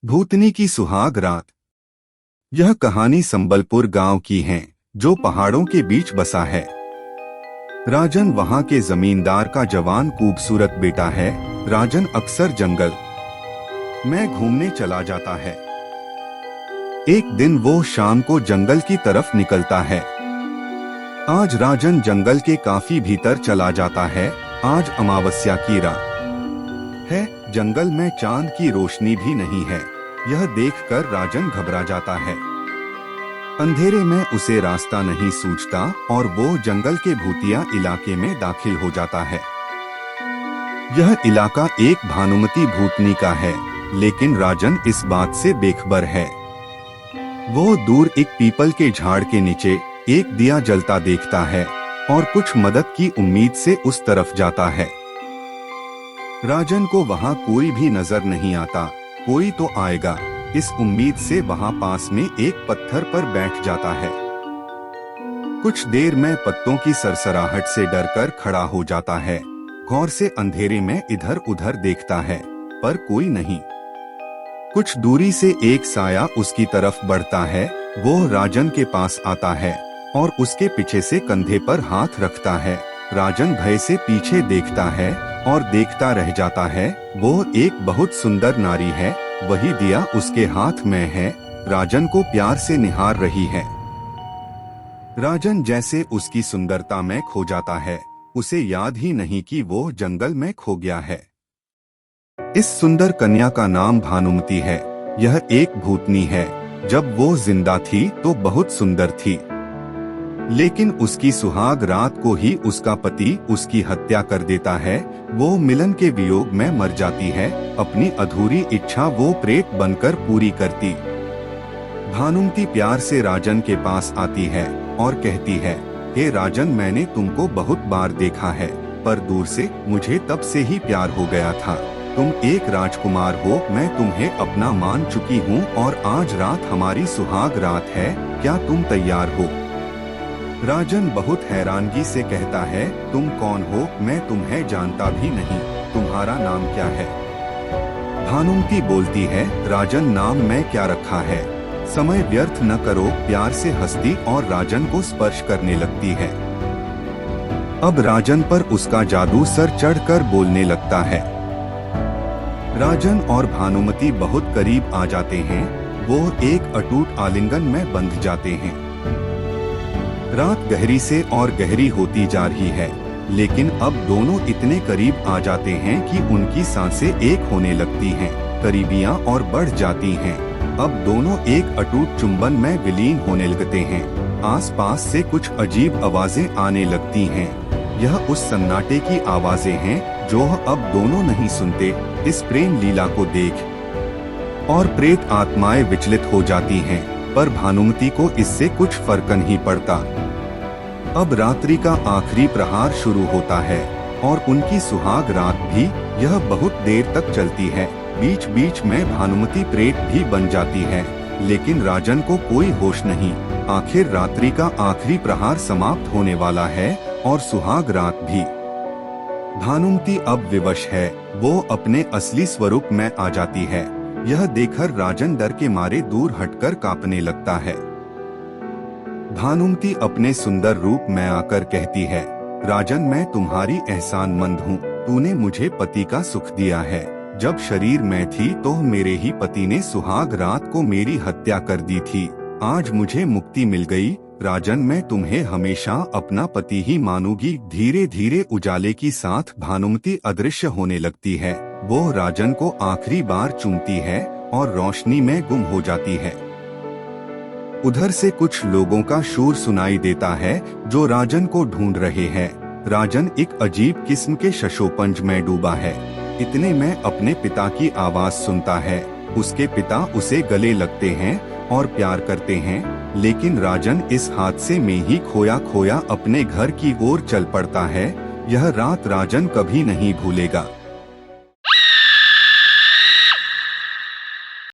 भूतनी की सुहाग रात। यह कहानी संबलपुर गांव की है, जो पहाड़ों के बीच बसा है। राजन वहां के जमींदार का जवान खूबसूरत बेटा है। राजन अक्सर जंगल में घूमने चला जाता है। एक दिन वो शाम को जंगल की तरफ निकलता है। आज राजन जंगल के काफी भीतर चला जाता है। आज अमावस्या की रात है। जंगल में चांद की रोशनी भी नहीं है। यह देखकर राजन घबरा जाता है। अंधेरे में उसे रास्ता नहीं सूझता और वो जंगल के भूतिया इलाके में दाखिल हो जाता है। यह इलाका एक भानुमती भूतनी का है, लेकिन राजन इस बात से बेखबर है। वो दूर एक पीपल के झाड़ के नीचे एक दिया जलता देखता है और कुछ मदद की उम्मीद से उस तरफ जाता है। राजन को वहाँ कोई भी नजर नहीं आता। कोई तो आएगा, इस उम्मीद से वहाँ पास में एक पत्थर पर बैठ जाता है। कुछ देर में पत्तों की सरसराहट से डरकर खड़ा हो जाता है। गौर से अंधेरे में इधर उधर देखता है, पर कोई नहीं। कुछ दूरी से एक साया उसकी तरफ बढ़ता है। वो राजन के पास आता है और उसके पीछे से कंधे पर हाथ रखता है। राजन भय से पीछे देखता है और देखता रह जाता है। वो एक बहुत सुंदर नारी है। वही दिया उसके हाथ में है। राजन को प्यार से निहार रही है। राजन जैसे उसकी सुंदरता में खो जाता है। उसे याद ही नहीं कि वो जंगल में खो गया है। इस सुंदर कन्या का नाम भानुमती है। यह एक भूतनी है। जब वो जिंदा थी तो बहुत सुंदर थी, लेकिन उसकी सुहाग रात को ही उसका पति उसकी हत्या कर देता है। वो मिलन के वियोग में मर जाती है। अपनी अधूरी इच्छा वो प्रेत बनकर पूरी करती। भानुमती प्यार से राजन के पास आती है और कहती है, हे राजन, मैंने तुमको बहुत बार देखा है, पर दूर से। मुझे तब से ही प्यार हो गया था। तुम एक राजकुमार हो। मैं तुम्हें अपना मान चुकी हूँ और आज रात हमारी सुहाग रात है। क्या तुम तैयार हो? राजन बहुत हैरानगी से कहता है, तुम कौन हो? मैं तुम्हें जानता भी नहीं। तुम्हारा नाम क्या है? भानुमती बोलती है, राजन नाम मैं क्या रखा है? समय व्यर्थ न करो। प्यार से हंसती और राजन को स्पर्श करने लगती है। अब राजन पर उसका जादू सर चढ़कर बोलने लगता है। राजन और भानुमती बहुत करीब आ जाते हैं। वो एक अटूट आलिंगन में बंध जाते हैं। रात गहरी से और गहरी होती जा रही है, लेकिन अब दोनों इतने करीब आ जाते हैं कि उनकी सांसें एक होने लगती हैं। करीबियां और बढ़ जाती हैं। अब दोनों एक अटूट चुंबन में विलीन होने लगते हैं। आसपास से कुछ अजीब आवाजें आने लगती हैं। यह उस सन्नाटे की आवाजें हैं जो अब दोनों नहीं सुनते। इस प्रेम लीला को देख और प्रेत आत्माएं विचलित हो जाती हैं, पर भानुमती को इससे कुछ फर्क नहीं पड़ता। अब रात्रि का आखिरी प्रहार शुरू होता है और उनकी सुहाग रात भी। यह बहुत देर तक चलती है। बीच बीच में भानुमती प्रेत भी बन जाती है, लेकिन राजन को कोई होश नहीं। आखिर रात्रि का आखिरी प्रहार समाप्त होने वाला है और सुहाग रात भी। भानुमती अब विवश है। वो अपने असली स्वरूप में आ जाती है। यह देखकर राजन डर के मारे दूर हटकर कांपने लगता है। भानुमती अपने सुंदर रूप में आकर कहती है, राजन, मैं तुम्हारी एहसानमंद हूँ। तूने मुझे पति का सुख दिया है। जब शरीर में थी तो मेरे ही पति ने सुहाग रात को मेरी हत्या कर दी थी। आज मुझे मुक्ति मिल गई। राजन, मैं तुम्हें हमेशा अपना पति ही मानूंगी। धीरे धीरे उजाले की साथ भानुमती अदृश्य होने लगती है। वो राजन को आखिरी बार चूमती है और रोशनी में गुम हो जाती है। उधर से कुछ लोगों का शोर सुनाई देता है जो राजन को ढूंढ रहे हैं। राजन एक अजीब किस्म के शशोपंज में डूबा है। इतने में अपने पिता की आवाज सुनता है। उसके पिता उसे गले लगते हैं और प्यार करते हैं, लेकिन राजन इस हादसे में ही खोया खोया अपने घर की ओर चल पड़ता है। यह रात राजन कभी नहीं भूलेगा।